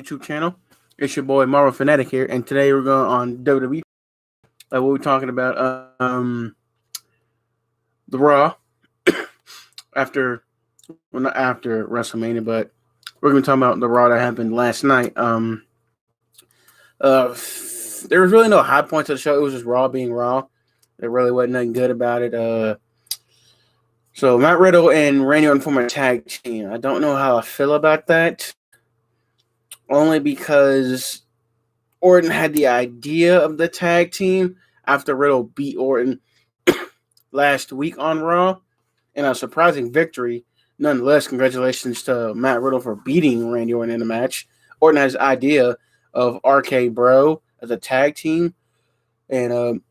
YouTube channel. It's your boy Marvel Fanatic here, and today we're going on WWE. What we're talking about, the Raw after, well, not after WrestleMania, but we're going to talk about the Raw that happened last night. There was really no high points of the show. It was just Raw being Raw. There really wasn't nothing good about it. So Matt Riddle and Randy Orton form a tag team. I don't know how I feel about that. Only because Orton had the idea of the tag team after Riddle beat Orton last week on Raw in a surprising victory. Nonetheless, congratulations to Matt Riddle for beating Randy Orton in the match. Orton has the idea of RK Bro as a tag team, and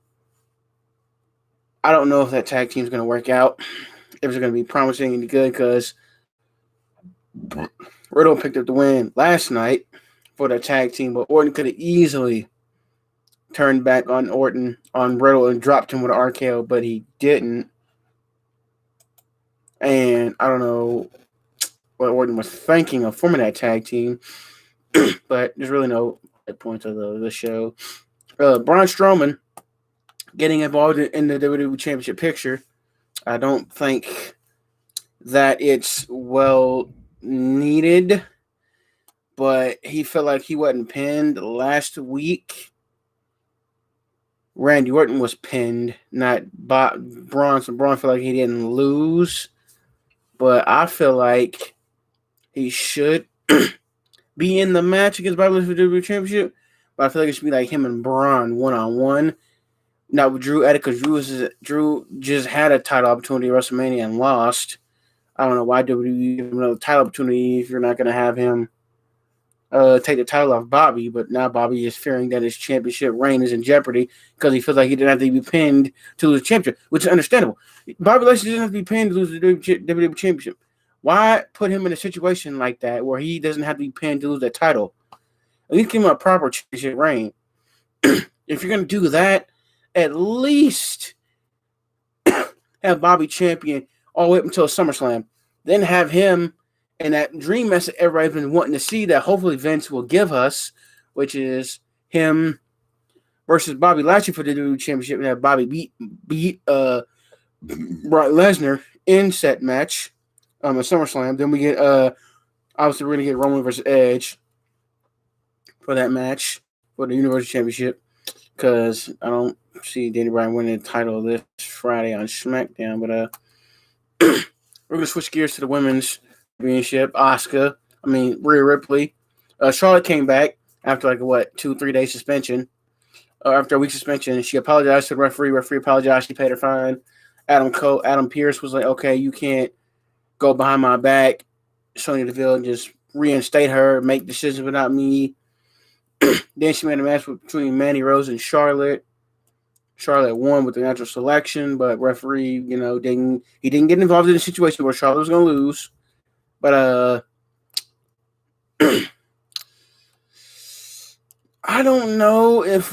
I don't know if that tag team is going to work out. If it's going to be promising and good, because Riddle picked up the win last night for the tag team, but Orton could have easily turned back on Riddle and dropped him with an RKO, but he didn't. And I don't know what Orton was thinking of forming that tag team, but there's really no points of the show. Braun Strowman getting involved in the WWE Championship picture. I don't think that it's well needed, but he felt like he wasn't pinned last week. Randy Orton was pinned, not Braun. So Braun felt like he didn't lose, but I feel like he should be in the match against Bobby Lashley for the WWE Championship. But I feel like it should be like him and Braun one-on-one. Not with Drew added, because Drew just had a title opportunity at WrestleMania and lost. I don't know why WWE give him another title opportunity if you're not going to have him take the title off Bobby. But now Bobby is fearing that his championship reign is in jeopardy because he feels like he didn't have to be pinned to lose the championship, which is understandable. Bobby Lashley doesn't have to be pinned to lose the WWE Championship. Why put him in a situation like that where he doesn't have to be pinned to lose that title? At least give him a proper championship reign. If you're going to do that, at least have Bobby champion all the way up until SummerSlam. Then have him in that dream match that everybody's been wanting to see that hopefully Vince will give us, which is him versus Bobby Lashley for the WWE Championship, and have Bobby beat Brock Lesnar in set match at SummerSlam. Then we get obviously we're gonna get Roman versus Edge for that match for the Universal Championship, because I don't see Danny Bryan winning the title this Friday on SmackDown. But we're gonna switch gears to the women's championship. Rhea Ripley. Charlotte came back after 2-3 day suspension. After a week suspension, she apologized to the referee. Referee apologized. She paid her fine. Adam Pearce was like, "Okay, you can't go behind my back." Sonya Deville and just reinstate her, make decisions without me. Then she made a match between Mandy Rose and Charlotte. Charlotte won with the natural selection, but referee, didn't get involved in a situation where Charlotte was going to lose. But I don't know if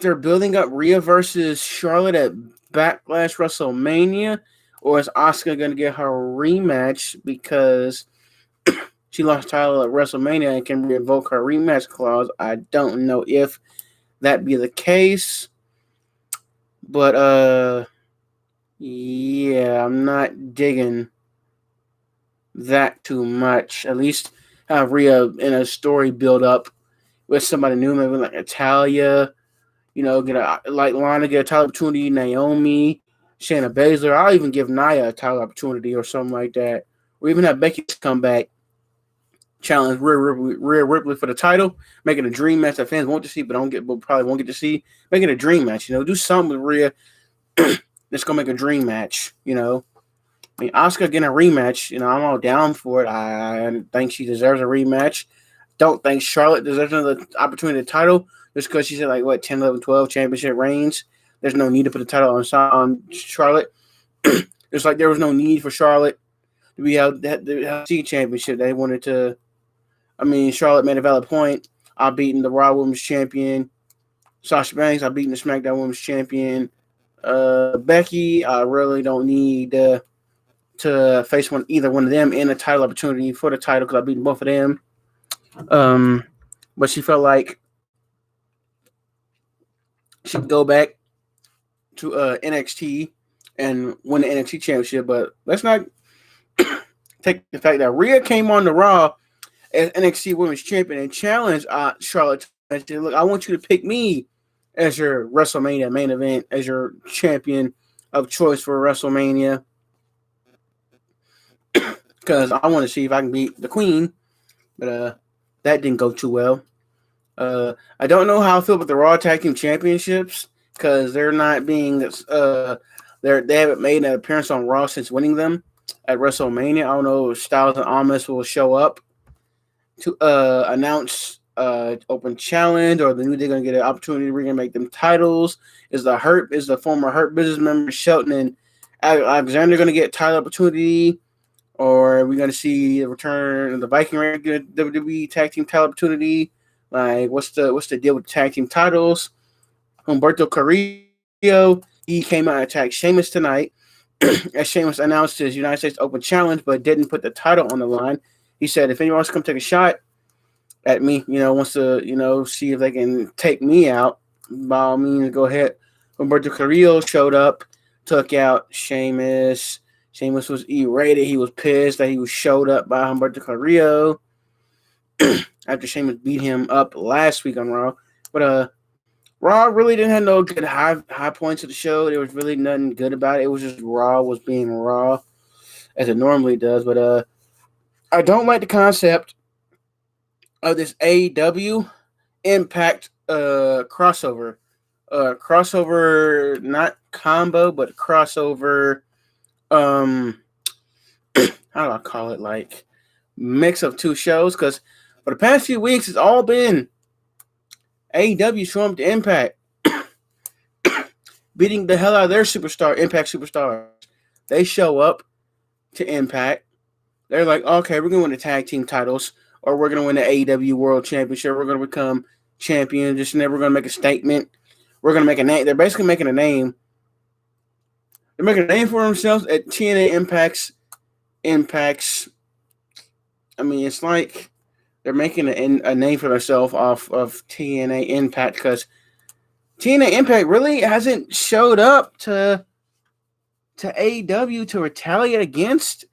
they're building up Rhea versus Charlotte at Backlash WrestleMania, or is Asuka going to get her rematch because she lost title at WrestleMania and can revoke her rematch clause. I don't know if that be the case. But, yeah, I'm not digging that too much. At least have Rhea in a story build up with somebody new, maybe like Natalya, Lana get a title opportunity, Naomi, Shayna Baszler. I'll even give Nia a title opportunity or something like that. Or even have Becky come back, challenge Rhea Ripley for the title, making a dream match that fans want to see, but probably won't get to see. Make it a dream match, do something with Rhea that's gonna make a dream match. Asuka getting a rematch, I'm all down for it. I think she deserves a rematch. Don't think Charlotte deserves another opportunity to title just because she's at 10, 11, 12 championship reigns. There's no need to put the title on Charlotte. Just like there was no need for Charlotte to be out the championship. They wanted to. Charlotte made a valid point. I've beaten the Raw Women's Champion, Sasha Banks. I've beaten the SmackDown Women's Champion, Becky. I really don't need to face either one of them in a title opportunity for the title because I've beaten both of them. But she felt like she could go back to NXT and win the NXT championship. But let's not take the fact that Rhea came on the Raw as NXT Women's Champion and challenged Charlotte. And said, "Look, I want you to pick me as your WrestleMania main event, as your champion of choice for WrestleMania, because I want to see if I can beat the Queen." But that didn't go too well. I don't know how I feel about the Raw Tag Team Championships because they're not being they haven't made an appearance on Raw since winning them at WrestleMania. I don't know if Styles and Almas will show up to announce open challenge, or they're going to get an opportunity to make them titles. Is the former Hurt Business member Shelton and Alexander going to get title opportunity? Or are we going to see the return of the Viking Raiders get a WWE Tag Team title opportunity? Like, what's the deal with the tag team titles? Humberto Carrillo, he came out and attacked Sheamus tonight, as Sheamus announced his United States Open Challenge, but didn't put the title on the line. He said, if anyone wants to come take a shot at me, wants to, see if they can take me out, by all means, go ahead. Humberto Carrillo showed up, took out Sheamus. Sheamus was E-rated. He was pissed that he was showed up by Humberto Carrillo after Sheamus beat him up last week on Raw. But Raw really didn't have no good high points of the show. There was really nothing good about it. It was just Raw was being Raw, as it normally does. But I don't like the concept of this AEW Impact crossover. Crossover, not combo, but crossover. How do I call it? Like mix of two shows, because for the past few weeks it's all been AEW showing up to Impact, beating the hell out of their Impact superstars. They show up to Impact. They're like, okay, we're gonna win the tag team titles, or we're gonna win the AEW World Championship. We're gonna become champions. Just never gonna make a statement. We're gonna make a name. They're basically making a name. They're making a name for themselves at TNA Impact's. I mean, it's like they're making a name for themselves off of TNA Impact, because TNA Impact really hasn't showed up to AEW to retaliate against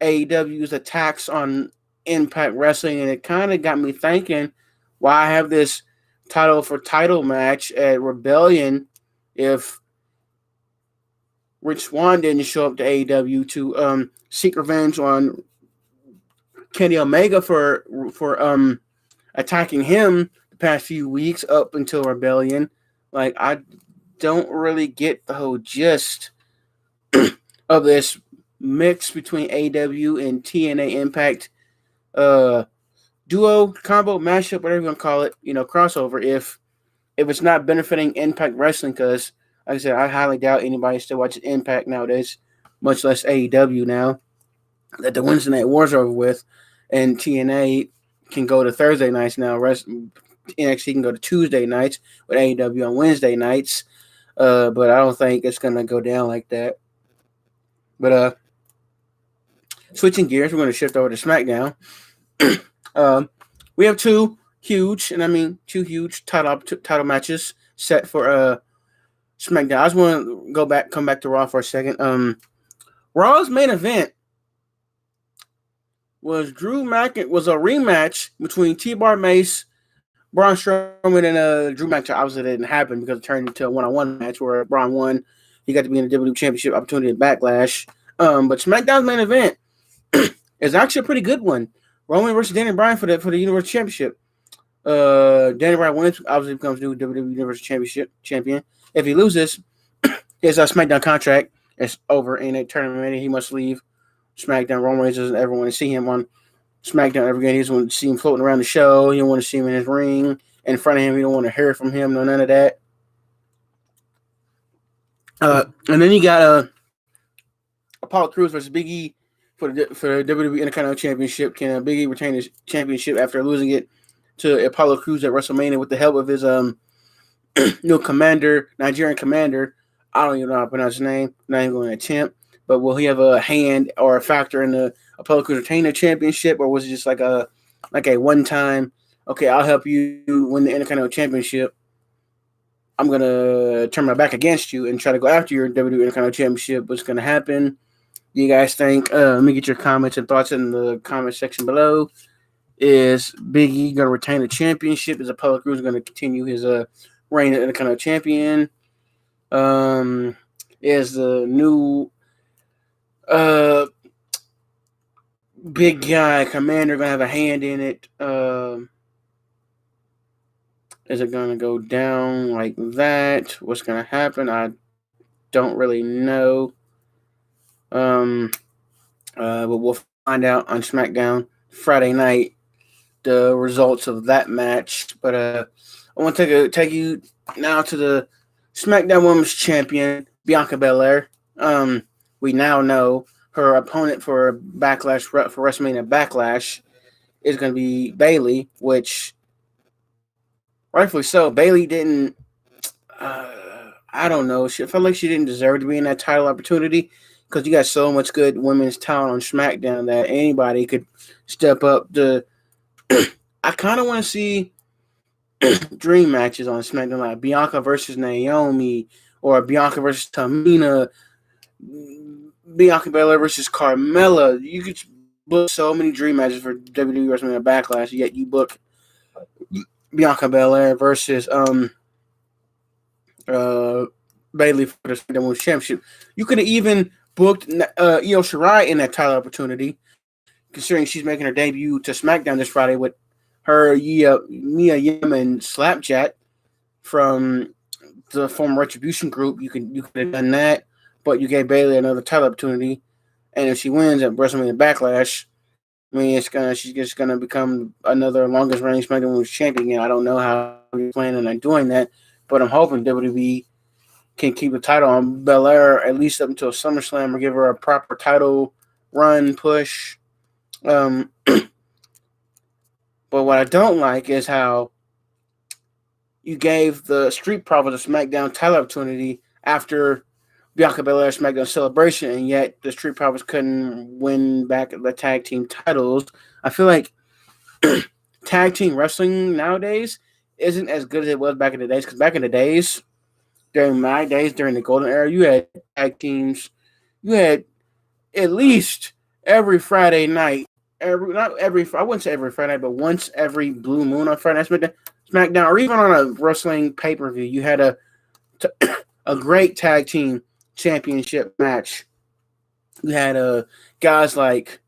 AEW's attacks on Impact Wrestling, and it kind of got me thinking, why I have this title match at Rebellion if Rich Swann didn't show up to AEW to seek revenge on Kenny Omega for attacking him the past few weeks up until Rebellion. Like, I don't really get the whole gist of this mix between AEW and TNA Impact duo, combo, mashup, whatever you want to call it, crossover, if it's not benefiting Impact Wrestling, because like I said, I highly doubt anybody still watches Impact nowadays, much less AEW now that the Wednesday Night Wars are over with, and TNA can go to Thursday nights now. NXT can go to Tuesday nights with AEW on Wednesday nights. But I don't think it's gonna go down like that. But switching gears, we're gonna shift over to SmackDown. We have two huge title matches set for SmackDown. I just want to come back to Raw for a second. Raw's main event was a rematch between T-Bar Mace, Braun Strowman, and Drew McIntyre. Obviously, it didn't happen because it turned into a one-on-one match where Braun won. He got to be in the WWE Championship opportunity at Backlash. But SmackDown's main event is actually a pretty good one. Roman versus Daniel Bryan for the Universal Championship. Daniel Bryan wins, obviously becomes new WWE Universal Championship champion. If he loses, his SmackDown contract is over in a tournament. He must leave SmackDown. Roman Reigns doesn't ever want to see him on SmackDown ever again. He doesn't want to see him floating around the show. He don't want to see him in his ring in front of him. He don't want to hear from him. No, none of that. And then you got Apollo Crews versus Big E for the WWE Intercontinental Championship. Can Big E retain his championship after losing it to Apollo Crews at WrestleMania with the help of his Nigerian commander? I don't even know how to pronounce his name. Not even going to attempt. But will he have a hand or a factor in the Apollo Crews retaining the championship, or was it just like a like a one time. Okay, I'll help you win the Intercontinental Championship. I'm gonna turn my back against you and try to go after your WWE Intercontinental Championship. What's gonna happen? Do you guys think? Let me get your comments and thoughts in the comment section below. Is Big E gonna retain the championship? Is Apollo Crews gonna continue his reign as Intercontinental Champion? Is the new big guy commander gonna have a hand in it? Is it gonna go down like that? What's gonna happen? I don't really know. But we'll find out on SmackDown Friday night the results of that match. But I want to take you now to the SmackDown Women's Champion Bianca Belair. We now know her opponent for Backlash for WrestleMania Backlash is going to be Bayley, which rightfully so. Bayley didn't. I don't know. She felt like she didn't deserve to be in that title opportunity because you got so much good women's talent on SmackDown that anybody could step up to. I kind of want to see dream matches on SmackDown, like Bianca versus Naomi or Bianca versus Tamina, Bianca Belair versus Carmella. You could book so many dream matches for WWE WrestleMania Backlash, yet you book Bianca Belair versus Bayley for the SmackDown Women's Championship. You could have even booked Io Shirai in that title opportunity, considering she's making her debut to SmackDown this Friday with her Mia Yim and Slapjack from the former Retribution group. You could have done that, but you gave Bayley another title opportunity, and if she wins at WrestleMania Backlash, I mean, she's just gonna become another longest reigning SmackDown Women's Champion. I don't know how you're planning on doing that, but I'm hoping WWE can keep the title on Belair at least up until SummerSlam or give her a proper title run push. But what I don't like is how you gave the Street Profits a SmackDown title opportunity after Bianca Belair's SmackDown celebration, and yet the Street Profits couldn't win back the tag team titles. I feel like tag team wrestling nowadays isn't as good as it was back in the days, because back in the days, during my days, during the golden era, you had tag teams. You had at least every Friday night, I wouldn't say every Friday, but once every blue moon on Friday night, SmackDown, or even on a wrestling pay-per-view, you had a great tag team championship match. You had guys like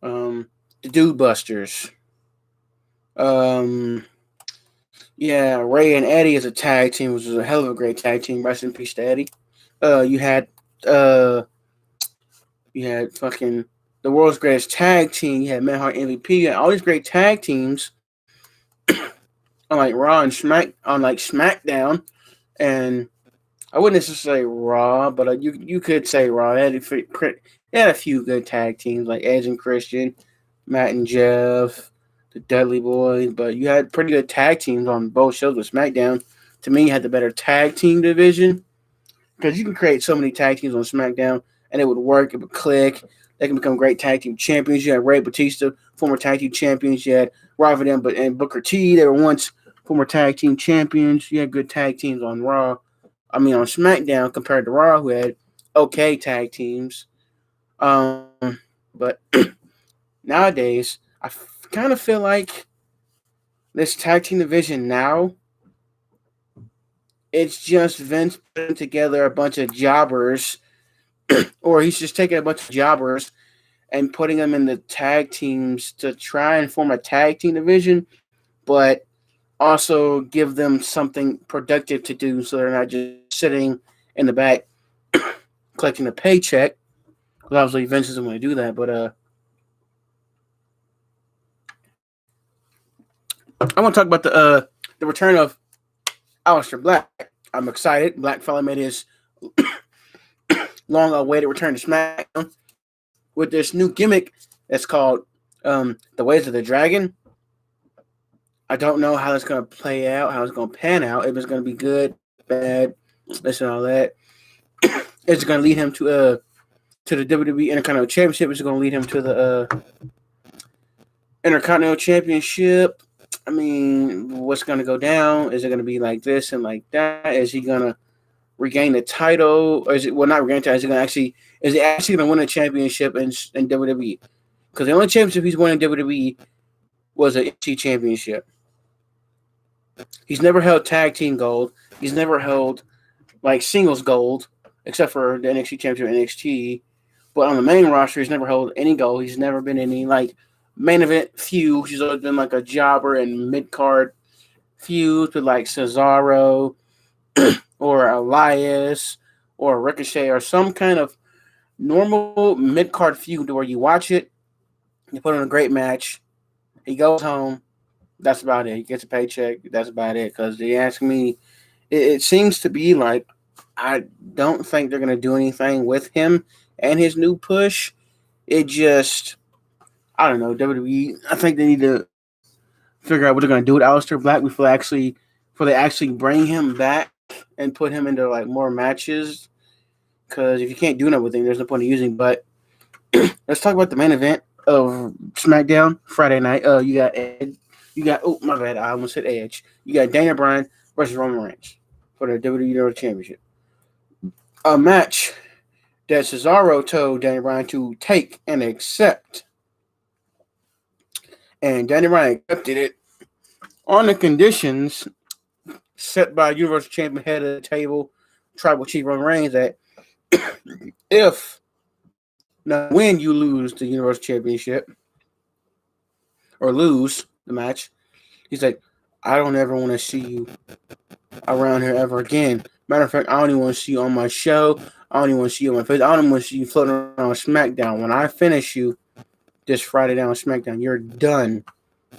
the Dude Busters. Ray and Eddie as a tag team, which was a hell of a great tag team. Rest in peace to Eddie. You had fucking the world's greatest tag team. You had Matt Hart MVP. You had all these great tag teams on like Raw and SmackDown, and I wouldn't necessarily say Raw, but you could say Raw. They had a few good tag teams like Edge and Christian, Matt and Jeff, the Dudley Boys, but you had pretty good tag teams on both shows with SmackDown. To me, you had the better tag team division because you can create so many tag teams on SmackDown and it would work. It would click. They can become great tag team champions. You had Ray Batista, former tag team champions. You had Robert and Booker T. They were once former tag team champions. You had good tag teams on on SmackDown compared to Raw, who had okay tag teams. But nowadays, I kind of feel like this tag team division now, it's just Vince putting together a bunch of jobbers, or he's just taking a bunch of jobbers and putting them in the tag teams to try and form a tag team division, but also give them something productive to do so they're not just sitting in the back collecting a paycheck. Because obviously Vince isn't going to do that, but I want to talk about the return of Aleister Black. I'm excited. Black fella made his long-awaited return to SmackDown with this new gimmick that's called the Ways of the Dragon. I don't know how it's going to play out, how it's going to pan out. If it's going to be good, bad, this and all that. It's going to lead him to the WWE Intercontinental Championship. It's going to lead him to Intercontinental Championship. I mean, what's going to go down? Is it going to be like this and like that? Is he going to regain the title? Or is it, well, not regain the title, is he actually going to win a championship in WWE? Because the only championship he's won in WWE was an NXT championship. He's never held tag team gold. He's never held like singles gold, except for the NXT championship in NXT. But on the main roster, he's never held any gold. He's never been in any like main event feuds. He's always been like a jobber and mid card feuds with like Cesaro or Elias or Ricochet or some kind of normal mid card feud where you watch it, you put on a great match, he goes home. That's about it. He gets a paycheck. That's about it. Because they ask me, it seems to be like I don't think they're gonna do anything with him and his new push. It just I don't know, WWE. I think they need to figure out what they're gonna do with Aleister Black before they actually bring him back and put him into like more matches. Because if you can't do nothing with him, there's no point in using. But let's talk about the main event of SmackDown Friday night. You got Ed. You got my bad. I almost said Edge. You got Daniel Bryan versus Roman Reigns for the WWE Universal Championship. A match that Cesaro told Daniel Bryan to take and accept, and Daniel Bryan accepted it on the conditions set by Universal Champion head of the table, Tribal Chief Roman Reigns, that if now when you lose the Universal Championship or lose the match, he's like, I don't ever want to see you around here ever again. Matter of fact, I don't even want to see you on my show. I don't even want to see you on my face. I don't even want to see you floating around on SmackDown. When I finish you this Friday down on SmackDown, you're done.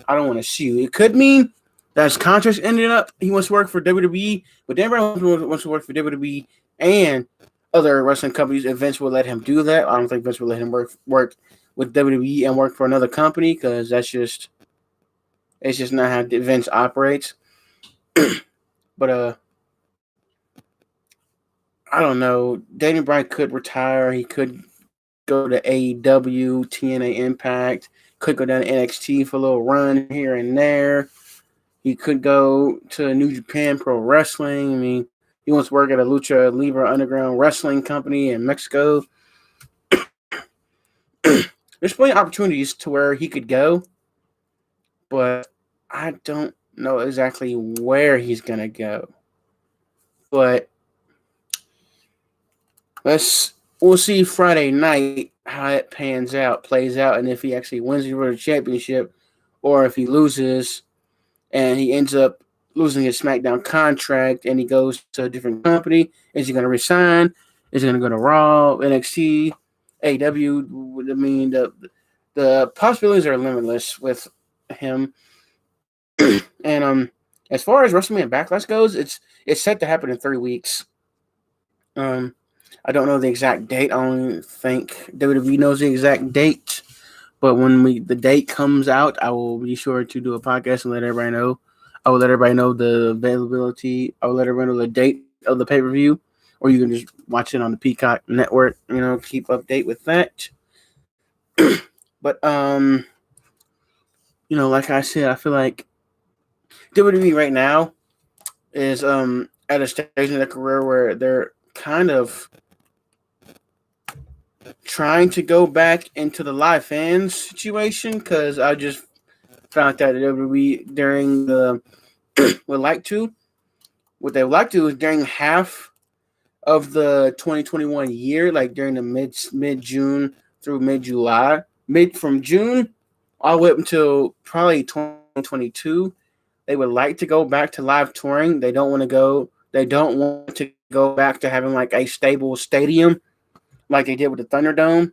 I don't want to see you. It could mean that his contract's ended up. He wants to work for WWE, but everyone wants to work for WWE and other wrestling companies. If Vince will let him do that, I don't think Vince will let him work with WWE and work for another company because it's just not how Vince operates. But I don't know. Daniel Bryan could retire. He could go to AEW, TNA Impact. Could go down to NXT for a little run here and there. He could go to New Japan Pro Wrestling. I mean, he wants to work at a Lucha Libre Underground Wrestling company in Mexico. There's plenty of opportunities to where he could go, but I don't know exactly where he's going to go. But we'll see Friday night how it plays out, and if he actually wins the World Championship, or if he loses and he ends up losing his SmackDown contract and he goes to a different company. Is he going to resign? Is he going to go to Raw, NXT, AEW? I mean, the possibilities are limitless with him. And as far as WrestleMania Backlash goes, it's set to happen in 3 weeks. I don't know the exact date. I don't think WWE knows the exact date. But when the date comes out, I will be sure to do a podcast and let everybody know. I will let everybody know the availability. I will let everybody know the date of the pay-per-view. Or you can just watch it on the Peacock Network, keep update with that. But like I said, I feel like WWE right now is at a stage in their career where they're kind of trying to go back into the live fans situation, because I just found that WWE during the would like to what they would like to do is during half of the 2021 year, like during the mid June through mid July, from June all the way up until probably 2022, they would like to go back to live touring. They don't want to go back to having like a stable stadium like they did with the Thunderdome.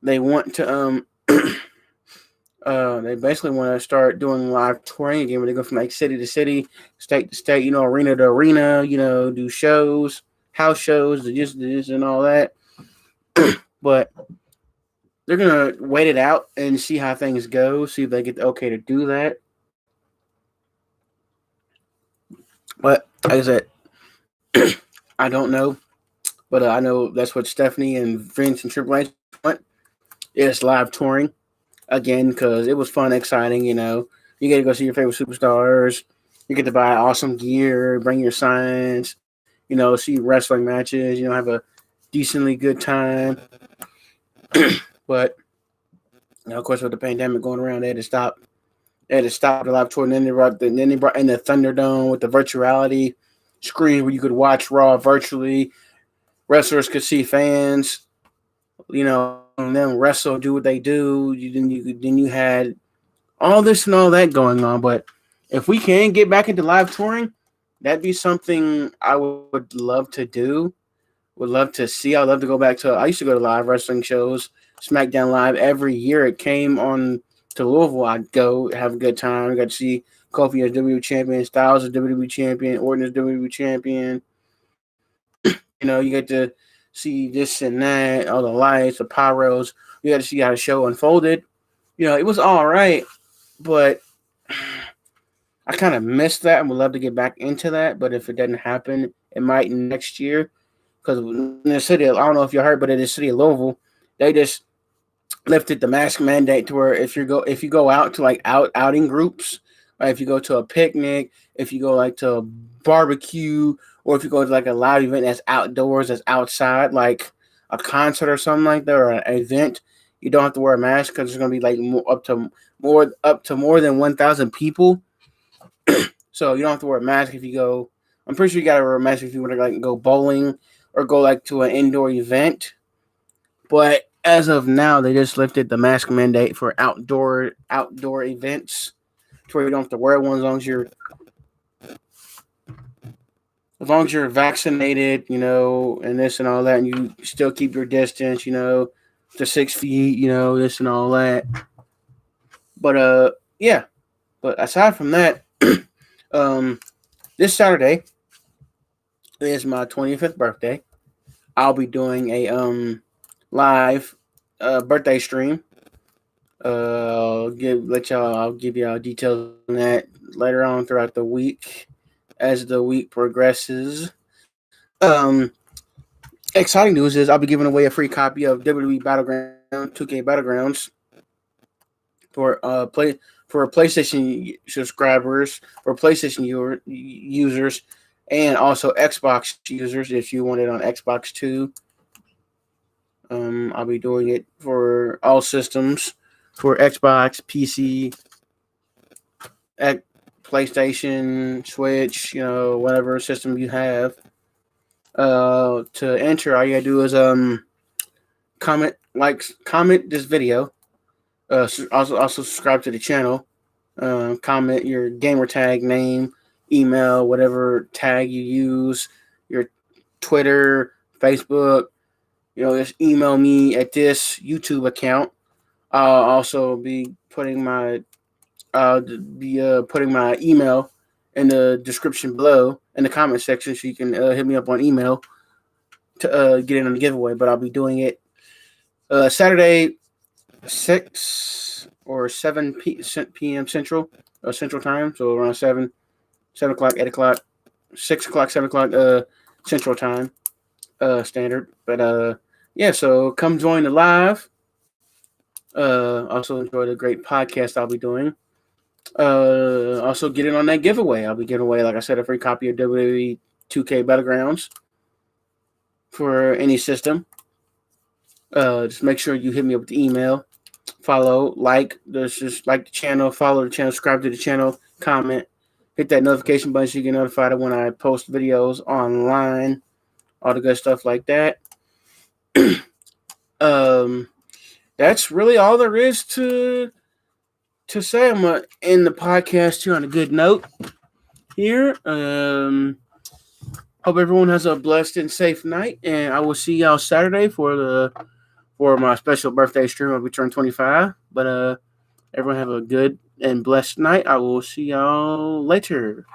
They want to they basically want to start doing live touring again, where they go from like city to city, state to state, arena to arena, do shows, house shows, this and all that. But they're gonna wait it out and see how things go, see if they get the okay to do that. But like I said, I don't know, but I know that's what Stephanie and Vince and Triple H want, is live touring. again because it was fun, exciting. You get to go see your favorite superstars. You get to buy awesome gear, bring your signs. See wrestling matches. Have a decently good time. But of course, with the pandemic going around, they had to stop. They had to stop the live tour, and then they brought in the Thunderdome with the virtuality screen where you could watch Raw virtually. Wrestlers could see fans. And then wrestle, do what they do. Then you had all this and all that going on. But if we can get back into live touring, that'd be something I would love to do. Would love to see. I'd love to go back to. I used to go to live wrestling shows, SmackDown Live every year. It came on to Louisville. I'd go have a good time. I got to see Kofi as WWE champion, Styles as WWE champion, Orton as WWE champion. You get to see this and that, all the lights, the pyros. You got to see how the show unfolded. It was all right, but I kind of missed that and would love to get back into that. But if it doesn't happen, it might next year. Because in the city, I don't know if you heard, but in the city of Louisville, they just lifted the mask mandate to where if you go out to like outing groups, right, if you go to a picnic, if you go like to a barbecue, or if you go to like a live event that's outdoors, that's outside, like a concert or something like that, or an event, you don't have to wear a mask because it's gonna be like up to more than 1,000 people. So you don't have to wear a mask if you go. I'm pretty sure you gotta wear a mask if you want to like go bowling or go like to an indoor event. But as of now, they just lifted the mask mandate for outdoor events, to where you don't have to wear one as long as you're vaccinated, and this and all that, and you still keep your distance, to 6 feet, this and all that. But yeah. But aside from that, this Saturday is my 25th birthday. I'll be doing a live birthday stream. I'll give y'all details on that later on throughout the week as the week progresses. Exciting news is I'll be giving away a free copy of WWE Battleground 2K Battlegrounds for PlayStation subscribers or PlayStation users, and also Xbox users if you want it on Xbox too. I'll be doing it for all systems, for Xbox, PC, PlayStation, Switch, whatever system you have. To enter, all you gotta do is comment this video. Also subscribe to the channel. Comment your gamer tag name, email, whatever tag you use, your Twitter, Facebook. Just email me at this YouTube account. I'll also be putting my email in the description below in the comment section, so you can hit me up on email to get in on the giveaway. But I'll be doing it Saturday, 6 or 7 p.m. Central Time, so around 7 o'clock, 8 o'clock, 6 o'clock, 7 o'clock Central Time standard. But yeah, so come join the live. Also enjoy the great podcast I'll be doing. Also get in on that giveaway. I'll be giving away, like I said, a free copy of WWE 2K Battlegrounds for any system. Just make sure you hit me up with the email. Follow, just like the channel, follow the channel, subscribe to the channel, comment, hit that notification button so you get notified of when I post videos online, all the good stuff like that. That's really all there is to say. I'm gonna end the podcast here on a good note here. Hope everyone has a blessed and safe night, and I will see y'all Saturday for my special birthday stream. I'll be turning 25. But everyone have a good and blessed night. I will see y'all later.